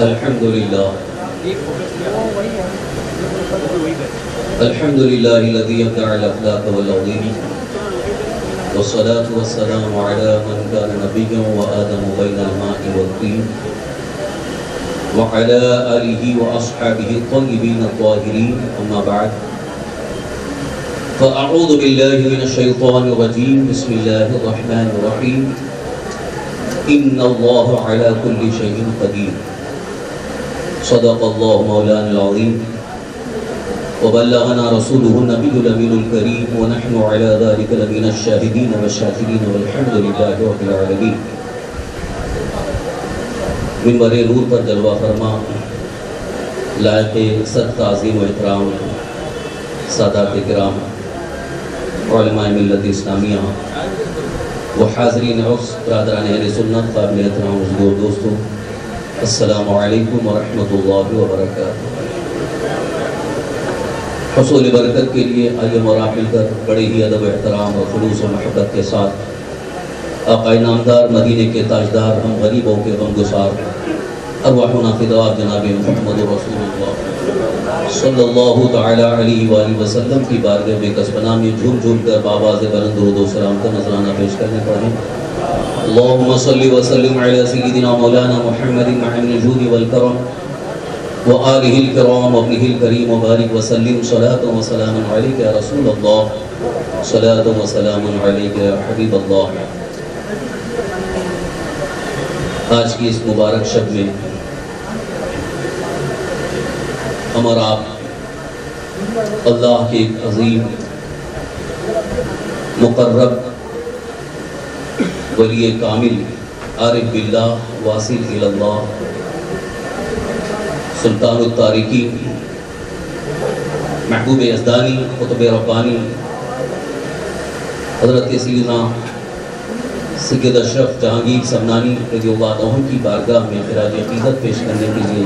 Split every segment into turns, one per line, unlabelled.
الحمد لله الذي يبدع الأخلاق والعظيم والصلاة والسلام على من كان نبيا وآدم بين الماء والطين وعلى آله وأصحابه الطيبين الطاهرين أما بعد فأعوذ بالله من الشيطان الرجيم بسم الله الرحمن الرحيم إن الله على كل شيء قدير صدق الله مولانا العظيم وبلغنا رسوله النبي الأمين الكريم ونحن على ذلك لمن الشاهدين والشاكرين والحمد لله رب العالمين. منبر نور پر جلوہ فرما لائق صد تعظیم و احترام سادات کرام علماء ملت اسلامیہ و حاضرین عرس برادران اہل سنت قابل احترام حضور دوستوں السلام علیکم ورحمۃ اللہ وبرکاتہ. حصول برکت کے لیے آئیے مراحل مل کر بڑے ہی ادب و احترام اور خلوص و محبت کے ساتھ آقا نامدار مدینے کے تاجدار ہم غریبوں کے غمگسار ارواحنا فداء جناب محمد رسول اللہ صلی اللہ تعالی علیہ وآلہ وسلم کی بارگاہ بے کسب نامی جھوم جھوم کر بآواز بلند درود و سلام کا نذرانہ پیش کرنے پڑھیں. اللہم صلی وسلم علی سیدنا مولانا محمد معین الجود والکرم وآلہ الکرام وابنہ الکریم وبارک وسلم صلاۃ و سلام علیک یا رسول اللہ صلاۃ و سلام علیک یا حبیب اللہ. آج کی اس مبارک شب میں ہم اور آپ اللہ کے ایک عظیم مقرب ولی کامل عارف باللہ واصل الی اللہ سلطان التارکین محبوب یزدانی قطب ربانی حضرت سیدنا سید اشرف جہانگیر سمنانی رضی اللہ عنہ کی بارگاہ میں خراج عقیدت پیش کرنے کے لیے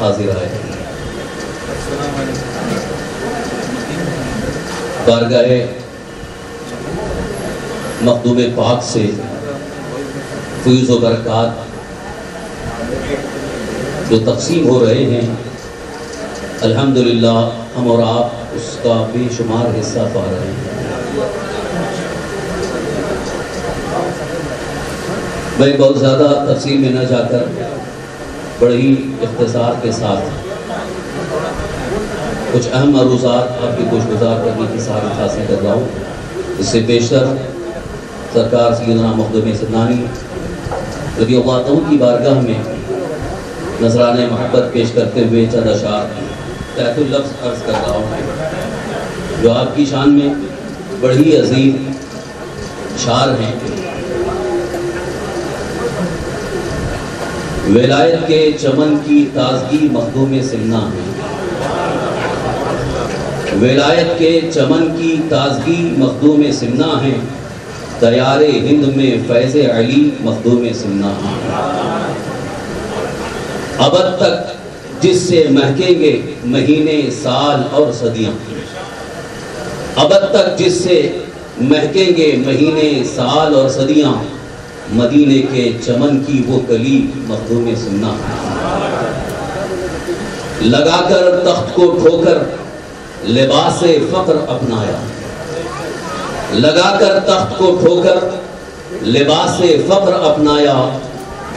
حاضر آئے. بارگاہ مخدوم پاک سے فیض و برکات جو تقسیم ہو رہے ہیں الحمدللہ ہم اور آپ اس کا بے شمار حصہ پا رہے ہیں. میں بہت زیادہ تفصیل میں نہ جا کر بڑے ہی اختصار کے ساتھ کچھ اہم معروضات آپ کی گوش گزار کرنے کی سعادت حاصل کر رہا ہوں. اس سے بیشتر سرکار سیدنا مخدوم سمنانی رضی اللہ عنہ کی بارگاہ میں نذرانہ محبت پیش کرتے ہوئے چند اشعار تحت اللفظ عرض کر رہا ہوں جو آپ کی شان میں بڑی عظیم اشعار ہیں. ولایت کے چمن کی تازگی مخدوم سمنا ہے، ولایت کے چمن کی تازگی مخدوم سمنا ہے، دیار ہند میں فیض علی مخدوم سمنا ہے. ابد تک جس سے مہکیں گے مہینے سال اور صدیاں، ابد تک جس سے مہکیں گے مہینے سال اور صدیاں، مدینے کے چمن کی وہ کلی مخدوم سمنا ہے. لگا کر تخت کو ٹھوکر لباس فقر اپنایا، لگا کر تخت کو ٹھوکر لباس فقر اپنایا،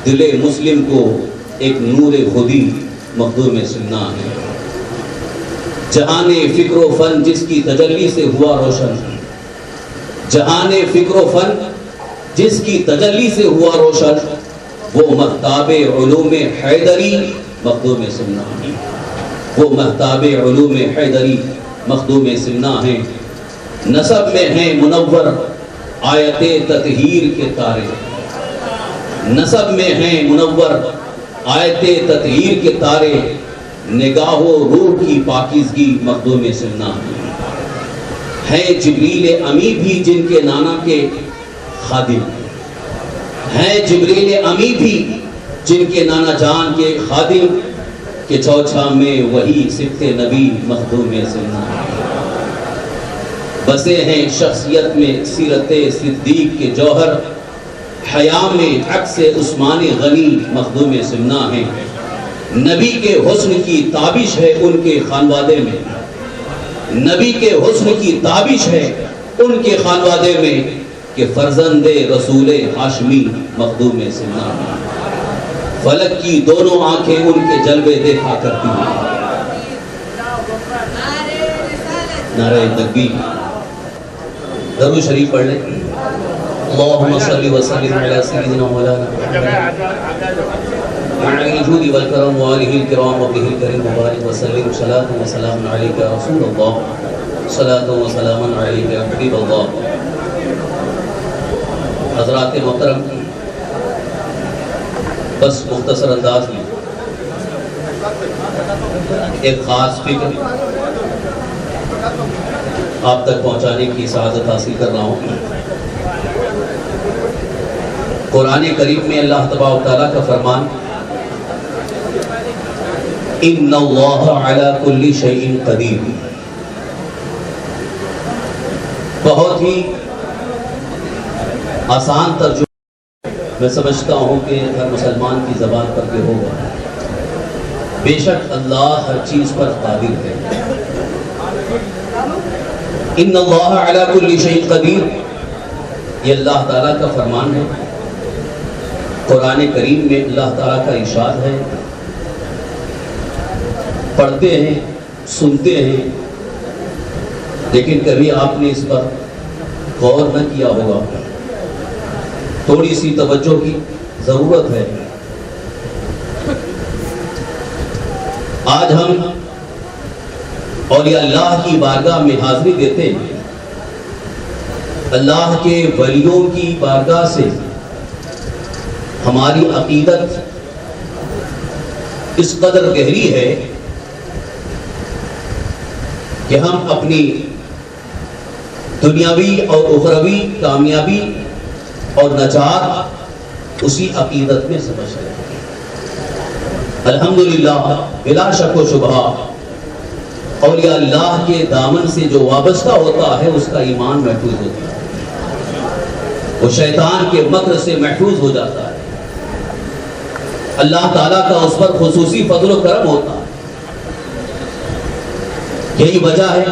دل مسلم کو ایک نور خودی مخدوم سمنا ہے. جہان فکر و فن جس کی تجلی سے ہوا روشن، جہان فکر و فن جس کی تجلی سے ہوا روشن، وہ مہتاب علوم حیدری مخدوم سمنا ہے، وہ مہتاب علوم حیدری مخدوم سمنا ہیں. نسب میں ہیں منور آیت تطہیر کے تارے، نسب میں ہیں منور آیت تطہیر کے تارے، نگاہ و روح کی پاکیزگی مخدوم سمنا ہے. جبریل امی بھی جن کے نانا کے خادم ہیں، جبریل امی بھی جن کے نانا جان کے خادم، کہ چوچھا میں وہی صفت نبی مخدوم سمنا ہے. بسے ہیں شخصیت میں سیرت صدیق کے جوہر، حیا میں عکس عثمان غنی مخدوم سمنا ہیں. نبی کے حسن کی تابش ہے ان کے خانوادے میں، نبی کے حسن کی تابش ہے ان کے خانوادے میں کہ فرزند رسول ہاشمی مخدوم سمنان، فلک کی دونوں آنکھیں ان کے جلوے دیکھا کرتی ہیں۔ نعرہ تکبیر۔ درود شریف پڑھ لیں۔ اللہم صلی وسلم علی سیدنا مولانا وعلى الجود والكرم وآله الكرام وابنه الكريم وبارك وسلم صلاة وسلام عليك يا رسول الله صلاة وسلام عليك يا حبيب الله۔ حضرات محترم، بس مختصر انداز میں ایک خاص فکر آپ تک پہنچانے کی سعادت حاصل کر رہا ہوں۔ قرآن کریم میں اللہ تبارک و تعالیٰ کا فرمان ان اللہ علی کل شیء قدیر، بہت ہی آسان ترجمہ میں سمجھتا ہوں کہ ہر مسلمان کی زبان پر یہ ہوگا۔ بے شک اللہ ہر چیز پر قادر ہے۔ ان اللہ علی کل شیء قدیر، یہ اللہ تعالیٰ کا فرمان ہے۔ قرآن کریم میں اللہ تعالیٰ کا ارشاد ہے، پڑھتے ہیں، سنتے ہیں، لیکن کبھی آپ نے اس پر غور نہ کیا ہوگا۔ تھوڑی سی توجہ کی ضرورت ہے۔ آج ہم اولیاء اللہ کی بارگاہ میں حاضری دیتے ہیں، اللہ کے ولیوں کی بارگاہ سے ہماری عقیدت اس قدر گہری ہے کہ ہم اپنی دنیاوی اور اخروی کامیابی اور نجات اسی عقیدت میں سمجھ رہے ہیں۔ الحمدللہ، بلا شک و شبہ اولیاء اللہ کے دامن سے جو وابستہ ہوتا ہے اس کا ایمان محفوظ ہوتا ہے، وہ شیطان کے مکر سے محفوظ ہو جاتا ہے، اللہ تعالیٰ کا اس پر خصوصی فضل و کرم ہوتا ہے۔ یہی وجہ ہے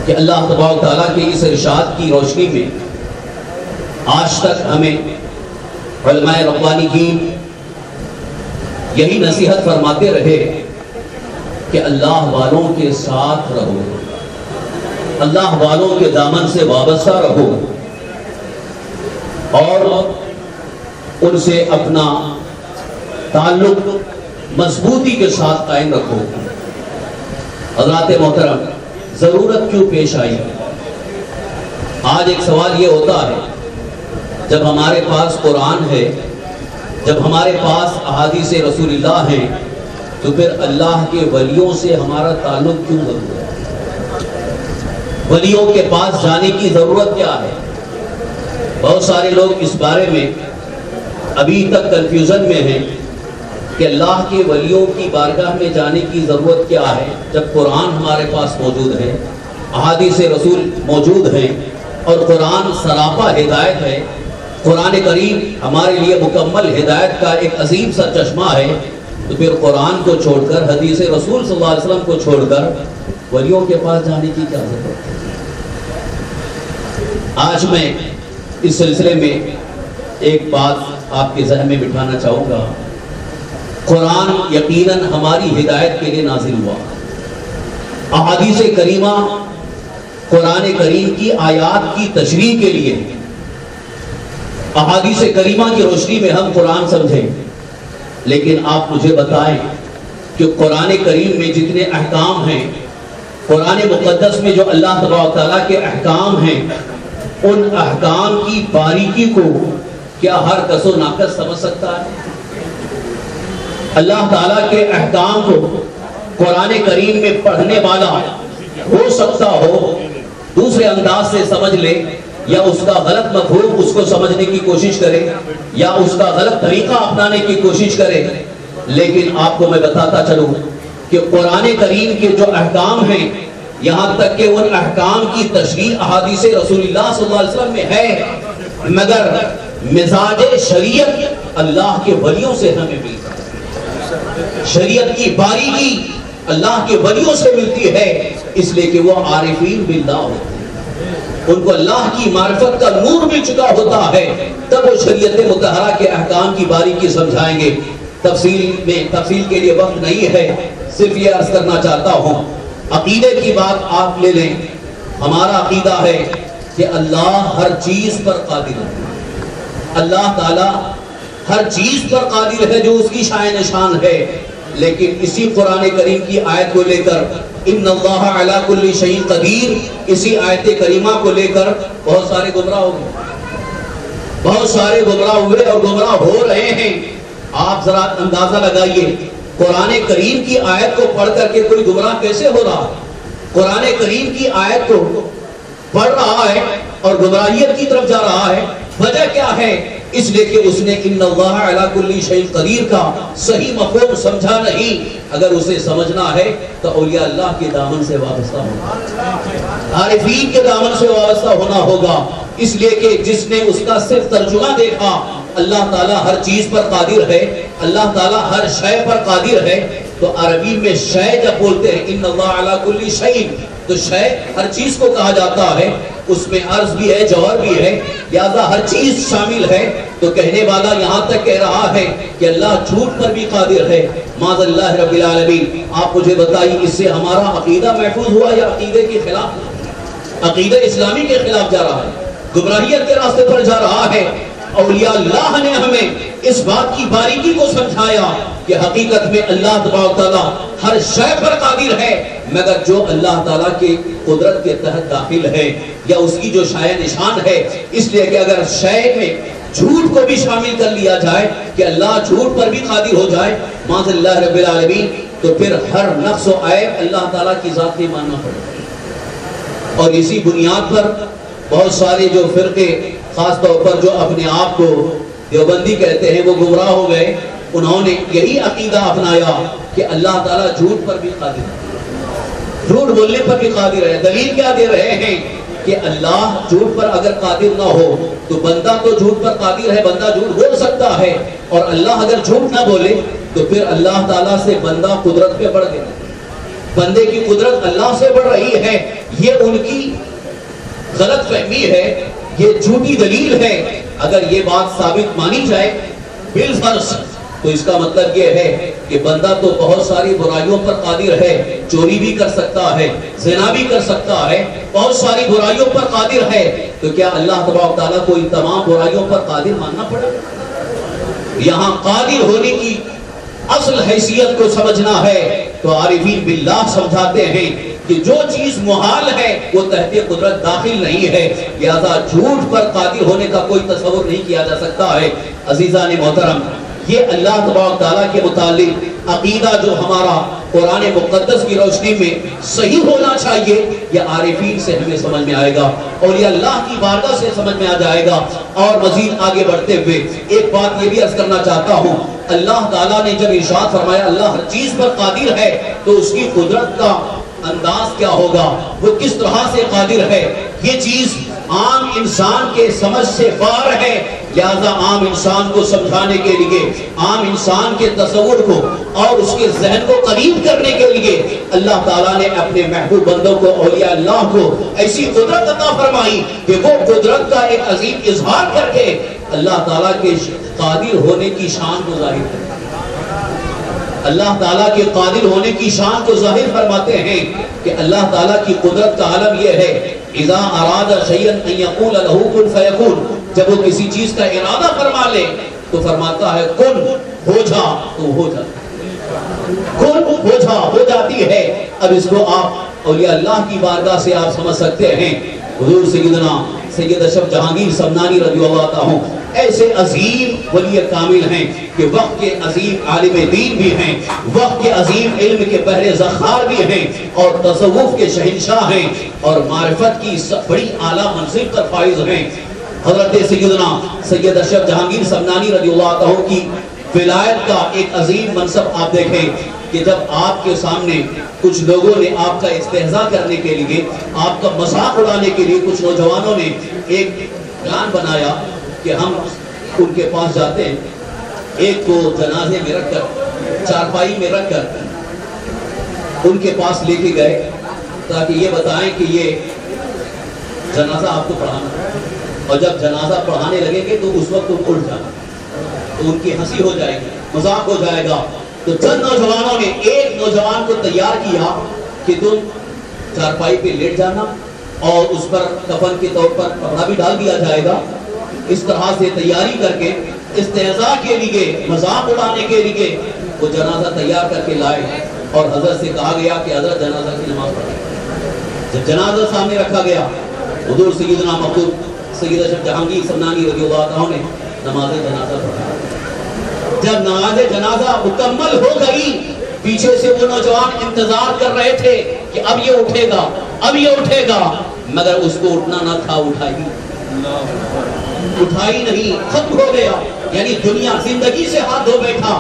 کہ اللہ تبارک و تعالیٰ کے اس ارشاد کی روشنی میں آج تک ہمیں علماء ربانیین یہی نصیحت فرماتے رہے کہ اللہ والوں کے ساتھ رہو، اللہ والوں کے دامن سے وابستہ رہو اور ان سے اپنا تعلق مضبوطی کے ساتھ قائم رکھو۔ حضرات محترم، ضرورت کیوں پیش آئی؟ آج ایک سوال یہ ہوتا ہے، جب ہمارے پاس قرآن ہے، جب ہمارے پاس احادیث رسول اللہ ہیں، تو پھر اللہ کے ولیوں سے ہمارا تعلق کیوں ضرور ہے؟ ولیوں کے پاس جانے کی ضرورت کیا ہے؟ بہت سارے لوگ اس بارے میں ابھی تک کنفیوژن میں ہیں کہ اللہ کے ولیوں کی بارگاہ میں جانے کی ضرورت کیا ہے، جب قرآن ہمارے پاس موجود ہے، احادیث رسول موجود ہیں اور قرآن سراپا ہدایت ہے۔ قرآن کریم ہمارے لیے مکمل ہدایت کا ایک عظیم سا چشمہ ہے، تو پھر قرآن کو چھوڑ کر، حدیث رسول صلی اللہ علیہ وسلم کو چھوڑ کر ولیوں کے پاس جانے کی کیا ضرورت ہے؟ آج میں اس سلسلے میں ایک بات آپ کے ذہن میں بٹھانا چاہوں گا۔ قرآن یقیناً ہماری ہدایت کے لیے نازل ہوا، احادیث کریمہ قرآن کریم کی آیات کی تشریح کے لیے، احادیث کریمہ کی روشنی میں ہم قرآن سمجھیں۔ لیکن آپ مجھے بتائیں کہ قرآن کریم میں جتنے احکام ہیں، قرآن مقدس میں جو اللہ تبارک و تعالیٰ کے احکام ہیں، ان احکام کی باریکی کو کیا ہر کس و ناقص سمجھ سکتا ہے؟ اللہ تعالیٰ کے احکام کو قرآن کریم میں پڑھنے والا ہو سکتا ہو دوسرے انداز سے سمجھ لے، یا اس کا غلط مفہوم اس کو سمجھنے کی کوشش کرے، یا اس کا غلط طریقہ اپنانے کی کوشش کرے، لیکن آپ کو میں بتاتا چلوں کہ قرآن کریم کے جو احکام ہیں، یہاں تک کہ ان احکام کی تشریح احادیث رسول اللہ صلی اللہ علیہ وسلم میں ہے، مگر مزاج شریعت اللہ کے ولیوں سے ہمیں ملتا ہے۔ شریعت کی باریکی اللہ کے ولیوں سے ملتی ہے، اس لیے کہ وہ عارفین باللہ ہوتے ہیں، ان کو اللہ کی معرفت کا نور مل چکا ہوتا ہے، تب وہ شریعت مطہرہ کے احکام کی باریکی سمجھائیں گے۔ تفصیل کے لیے وقت نہیں ہے، صرف یہ عرض کرنا چاہتا ہوں، عقیدے کی بات آپ لے لیں۔ ہمارا عقیدہ ہے کہ اللہ ہر چیز پر قادر ہے، اللہ تعالی ہر چیز پر قادر ہے جو اس کی شان نشان ہے، لیکن اسی قرآن کریم کی آیت کو لے کر ان اللہ علی کل شیء قدیر، اسی آیت کریمہ کو لے کر بہت سارے گمراہ ہو گئے، بہت سارے گمراہ ہوئے اور گمراہ ہو رہے ہیں۔ آپ ذرا اندازہ لگائیے، قرآن کریم کی آیت کو پڑھ کر کے کوئی گمراہ کیسے ہو رہا؟ قرآن کریم کی آیت کو پڑھ رہا ہے اور گمراہیت کی طرف جا رہا ہے، وجہ کیا ہے؟ اس لیے کہ اس نے ان اللہ علی کل شیء قدیر کا صحیح مفہوم سمجھا نہیں۔ اگر اسے سمجھنا ہے تو اولیاء اللہ کے دامن سے وابستہ ہونا، عارفین کے دامن سے وابستہ ہونا ہوگا، اس لیے کہ جس نے اس کا صرف ترجمہ دیکھا، اللہ تعالیٰ ہر چیز پر قادر ہے، اللہ تعالیٰ ہر شے پر قادر ہے، تو عربی میں شے جب بولتے ہیں ان اللہ علی کل شیء، تو شے ہر چیز کو کہا جاتا ہے، اس میں عرض بھی ہے، جوہر بھی ہے، لہذا ہر چیز شامل ہے۔ تو کہنے والا یہاں تک کہہ رہا ہے کہ اللہ جھوٹ پر بھی قادر ہے، معاذ اللہ رب العالمین۔ آپ مجھے بتائیے اس سے ہمارا عقیدہ محفوظ ہوا یا عقیدے کے خلاف، عقیدہ اسلامی کے خلاف جا رہا ہے، گمراہیت کے راستے پر جا رہا ہے؟ اولیاء اللہ نے ہمیں اس بات کی باریکی کو سمجھایا کہ حقیقت میں اللہ تبارک تعالیٰ ہر شے پر قادر ہے، مگر جو اللہ تعالیٰ کے قدرت کے تحت داخل ہے یا اس کی جو شائع نشان ہے، اس لیے کہ اگر شے میں جھوٹ کو بھی شامل کر لیا جائے کہ اللہ جھوٹ پر بھی قادر ہو جائے معاذ اللہ رب العالمین، تو پھر ہر نقص و عیب اللہ تعالیٰ کی ذات میں ماننا پڑے گا۔ اور اسی بنیاد پر بہت سارے جو فرقے خاص طور پر جو اپنے آپ کو دیوبندی کہتے ہیں وہ گمراہ ہو گئے، انہوں نے یہی عقیدہ اپنایا کہ اللہ تعالیٰ جھوٹ پر بھی قادر ہے، جھوٹ بولنے پر بھی قادر ہے۔ دلیل کیا دے رہے ہیں کہ اللہ جھوٹ پر اگر قادر نہ ہو تو بندہ تو جھوٹ پر قادر ہے، بندہ جھوٹ بول سکتا ہے، اور اللہ اگر جھوٹ نہ بولے تو پھر اللہ تعالیٰ سے بندہ قدرت پہ بڑھ گیا، بندے کی قدرت اللہ سے بڑھ رہی ہے۔ یہ ان کی غلط فہمی ہے، یہ جھوٹی دلیل ہے۔ اگر یہ بات ثابت مانی جائے بالفرض تو اس کا مطلب یہ ہے کہ بندہ تو بہت ساری برائیوں پر قادر ہے، چوری بھی کر سکتا ہے، زنا بھی کر سکتا ہے، بہت ساری برائیوں پر قادر ہے، تو کیا اللہ تبارک تعالیٰ کو ان تمام برائیوں پر قادر ماننا پڑے؟ یہاں قادر ہونے کی اصل حیثیت کو سمجھنا ہے تو عارفین باللہ سمجھاتے ہیں کہ جو چیز محال ہے وہ تحت قدرت داخل نہیں ہے، لہذا جھوٹ پر قادر ہونے کا کوئی تصور نہیں کیا جا سکتا ہے۔ عزیزان محترم، یہ اللہ تبارک تعالیٰ کے متعلق عقیدہ جو ہمارا قرآن مقدس کی روشنی میں صحیح ہونا چاہیے، یہ عارفین سے ہمیں سمجھ میں آئے گا اور یہ اللہ کی بارگاہ سے سمجھ میں آ جائے گا۔ اور مزید آگے بڑھتے ہوئے ایک بات یہ بھی عرض کرنا چاہتا ہوں، اللہ تعالیٰ نے جب ارشاد فرمایا اللہ ہر چیز پر قادر ہے، تو اس کی قدرت کا انداز کیا ہوگا، وہ کس طرح سے قادر ہے، یہ چیز عام انسان کے سمجھ سے باہر ہے۔ لہذا عام انسان کو سمجھانے کے لیے، عام انسان کے تصور کو اور اس کے ذہن کو قریب کرنے کے لیے اللہ تعالیٰ نے اپنے محبوب بندوں کو، اولیاء اللہ کو ایسی قدرت عطا فرمائی کہ وہ قدرت کا ایک عظیم اظہار کر کے اللہ تعالیٰ کے قادر ہونے کی شان کو ظاہر کرتے ہیں، اللہ تعالیٰ کے قادر ہونے کی شان کو ظاہر فرماتے ہیں کہ اللہ تعالیٰ کی قدرت کا عالم یہ ہے، اذا اراد شیئا ان یقول له کن فیکون، جب وہ کسی چیز کا ارادہ فرما لے تو فرماتا ہے کن، ہو جا تو ہو جاتا، کن ہو جا، ہو جاتی ہے۔ اب اس کو آپ اولیاء اللہ کی بارگاہ سے آپ سمجھ سکتے ہیں۔ حضور سیدنا سید اشرف جہانگیر سمنانی رضی اللہ عنہ ایسے عظیم ولی کامل ہیں کہ وقت کے عظیم عالم دین بھی ہیں، وقت کے عظیم علم کے بحر ذخار بھی ہیں، اور تصوف کے شہنشاہ ہیں، اور معرفت کی بڑی اعلیٰ منصب پر فائز ہیں۔ حضرت سیدنا سید اشرف جہانگیر سمنانی رضی اللہ عنہ کی ولایت کا ایک عظیم منصب آپ دیکھیں کہ جب آپ کے سامنے کچھ لوگوں نے آپ کا استہزاء کرنے کے لیے، آپ کا مذاق اڑانے کے لیے کچھ نوجوانوں نے ایک پلان بنایا کہ ہم ان کے پاس جاتے ہیں، ایک کو جنازے میں رکھ کر چارپائی میں رکھ کر ان کے پاس لے کے گئے تاکہ یہ بتائیں کہ یہ جنازہ آپ کو پڑھانا ہے، اور جب جنازہ پڑھانے لگیں گے تو اس وقت تم اٹھ جانا، تو ان کی ہنسی ہو جائے گی، مذاق ہو جائے گا۔ تو چند نوجوانوں نے ایک نوجوان کو تیار کیا کہ تم چارپائی پہ لیٹ جانا اور اس پر کفن کے طور پر کپڑا بھی ڈال دیا جائے گا۔ اس طرح سے تیاری کر کے استہزاء کے لیے، مذاق اڑانے کے لیے وہ جنازہ تیار کر کے لائے، اور حضرت سے کہا گیا کہ حضرت جنازہ کی نماز پڑھیں۔ جب جنازہ سامنے رکھا گیا، حضور سیدنا مقبول سید اشرف جہانگیر سمنانی رضی اللہ عنہ نے نماز جنازہ پڑھا۔ جب نماز جنازہ مکمل ہو گئی، پیچھے سے وہ نوجوان انتظار کر رہے تھے کہ اب یہ اٹھے گا، اب یہ اٹھے گا، مگر اس کو اٹھنا نہ تھا، اٹھائی نہیں، ختم ہو گیا، یعنی دنیا زندگی سے ہاتھ دھو بیٹھا۔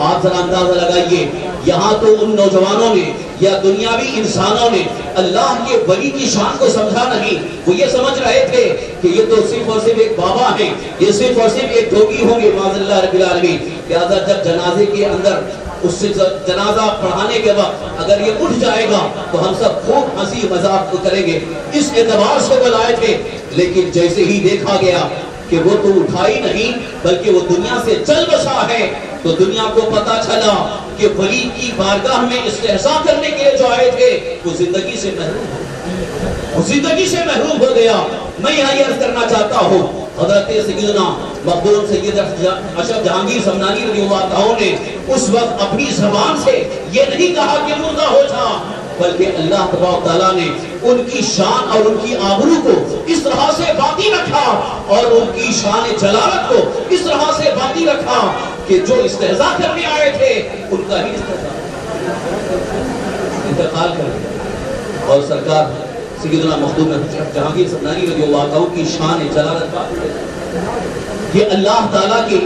آپ ذرا اندازہ لگائیے، یہاں تو ان نوجوانوں نے یا دنیاوی انسانوں نے اللہ کے ولی کی شان کو سمجھا نہیں، وہ یہ سمجھ رہے تھے کہ یہ تو صرف اور صرف ایک بابا ہیں، یہ صرف اور صرف ایک ڈھوکی ہوں گے معاذ اللہ رب العالمین۔ لہذا جب جنازے کے اندر اس سے جنازہ پڑھانے کے وقت اگر یہ اٹھ جائے گا تو ہم سب خوب ہنسی مذاق کریں گے، اس اعتبار سے بلائے تھے۔ لیکن جیسے ہی دیکھا گیا کہ وہ تو اٹھائی نہیں بلکہ وہ دنیا سے چل بسا ہے، تو دنیا کو پتا چلا کہ ولی کی بارگاہ میں استحضاء کرنے کے لیے جو آئے تھے وہ زندگی سے محروم ہو، وہ زندگی سے محروم ہو گیا۔ میں یہاں یہ عرض کرنا چاہتا ہوں، حضرت سیدنا مقبول سید اشرف جہانگیر سمنانی رضی اللہ عنہ نے اس وقت اپنی زبان سے یہ نہیں کہا کہ مردہ ہو جا، بلکہ اللہ تبارک تعالیٰ نے ان کی شان اور ان کی آبرو کو اس طرح سے باقی رکھا، اور ان کی شان جلالت کو اس طرح سے باقی رکھا کہ جو استہزاء کرنے آئے تھے ان کا ہی استہزاء انتقال کر گیا، اور سرکار سیدنا مخدوم جہانگیر سمنانی رضی اللہ عنہ کی شان جلالت باقی رکھی۔ یہ اللہ تعالیٰ کے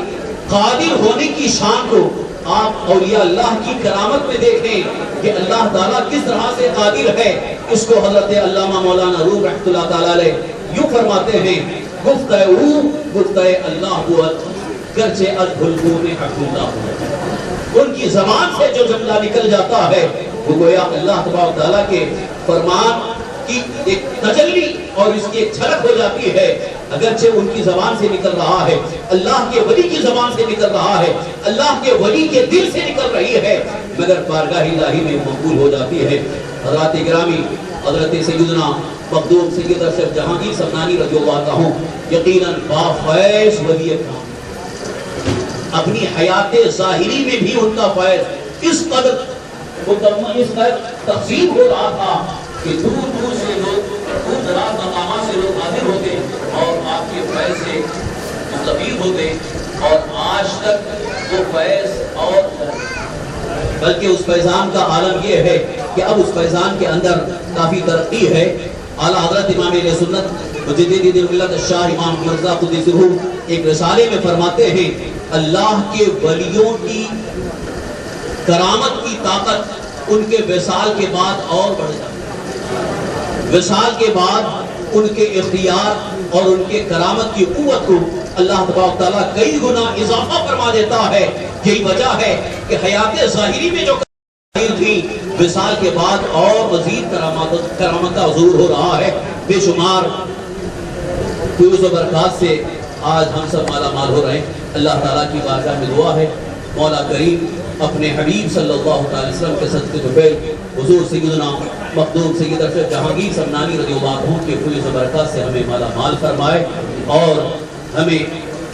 قادر ہونے کی شان کو آپ اولیاء اللہ کی کرامت میں دیکھیں کہ اللہ تعالیٰ کس طرح سے قادر ہے۔ اس کو حضرت علامہ مولانا روم رحمۃ اللہ تعالیٰ علیہ یوں فرماتے ہیں، گفتہ او گفتہ اللہ بود گرچہ از بلبل حق اللہ بود۔ ان کی زبان سے جو جملہ نکل جاتا ہے وہ گویا اللہ تبارک تعالیٰ کے فرمان کی ایک تجلی اور اس کی ایک جھلک ہو جاتی ہے، اگرچہ ان کی زبان سے نکل رہا ہے، اللہ کے ولی کی زبان سے نکل رہا ہے، اللہ کے ولی کے دل سے نکل رہی ہے، مگر بارگاہ الہی میں مقبول ہو جاتی ہے۔ حضرات گرامی، حضرت سیدنا مخدوم سید اشرف جہانگیر سمنانی رضی اللہ عنہ یقیناً بافیض ولی تھا، اپنی حیات ظاہری میں بھی ان کا فیض اس قدر تقسیم ہو رہا تھا کہ دور دور سے لوگ، دور دراز مقامات سے لوگ حاضر ہوتے اور آپ کے فیض سے مستفید ہوتے، اور آج تک وہ فیض اور بلکہ اس فیضان کا عالم یہ ہے کہ اب اس فیضان کے اندر کافی ترقی ہے۔ اعلیٰ حضرت امام اہل سنت مجدد دین ملت الشاہ امام مرزا قدس روح ایک رسالے میں فرماتے ہیں، اللہ کے ولیوں کی کرامت کی طاقت ان کے وصال کے بعد اور بڑھ جاتی ہے، وصال کے بعد ان کے اختیار اور ان کے کرامت کی قوت کو اللہ تبارک تعالیٰ کئی گنا اضافہ فرما دیتا ہے۔ یہی وجہ ہے کہ حیات ظاہری میں جو تھی وصال کے بعد اور مزید کرامت کا ظہور ہو رہا ہے۔ بے شمار فیوز و برکات سے آج ہم سب مالا مال ہو رہے ہیں۔ اللہ تعالیٰ کی بارگاہ میں دعا ہے مولا کریم اپنے حبیب صلی اللہ علیہ وسلم کے صدقے جو پہ حضور سیدنا مخدوم سید اشرف جہانگیر سمنانی رضی اللہ عنہ کے فیوز و برکات سے ہمیں مالا مال فرمائے، اور ہمیں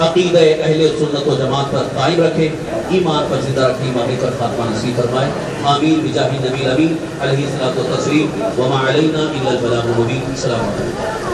عقیدہ اہل سنت و جماعت پر قائم رکھے، ایمان پر زندہ رکھے، ایمان پر خاتمہ نصیب فرمائے۔ آمین بجاہ نبی الامین علیہ الصلوۃ والتسلیم، وما علینا الا البلاغ المبین۔ السلام علیکم۔